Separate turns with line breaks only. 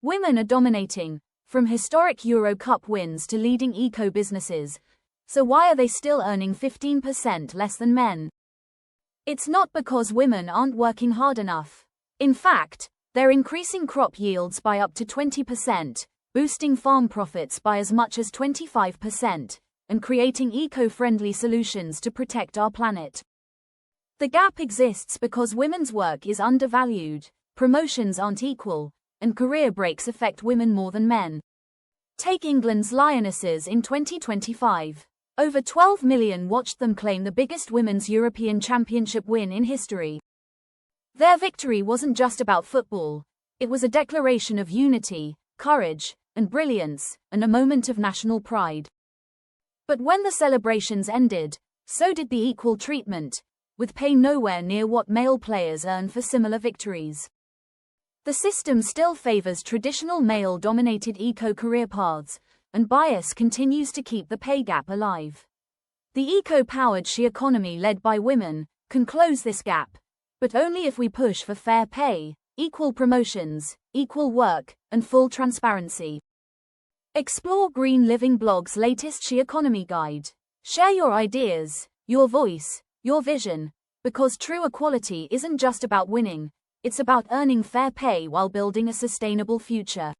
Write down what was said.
Women are dominating, from historic Euro Cup wins to leading eco-businesses. So why are they still earning 15% less than men? It's not because women aren't working hard enough. In fact, they're increasing crop yields by up to 20%, boosting farm profits by as much as 25%, and creating eco-friendly solutions to protect our planet. The gap exists because women's work is undervalued, promotions aren't equal, and career breaks affect women more than men. Take England's Lionesses in 2025. Over 12 million watched them claim the biggest women's European Championship win in history. Their victory wasn't just about football, it was a declaration of unity, courage, and brilliance, and a moment of national pride. But when the celebrations ended, so did the equal treatment, with pay nowhere near what male players earn for similar victories. The system still favors traditional male-dominated eco-career paths, and bias continues to keep the pay gap alive. The eco-powered Sheconomy led by women can close this gap, but only if we push for fair pay, equal promotions, equal work, and full transparency. Explore Green Living blog's latest Sheconomy guide. Share your ideas, your voice, your vision, because true equality isn't just about winning, it's about earning fair pay while building a sustainable future.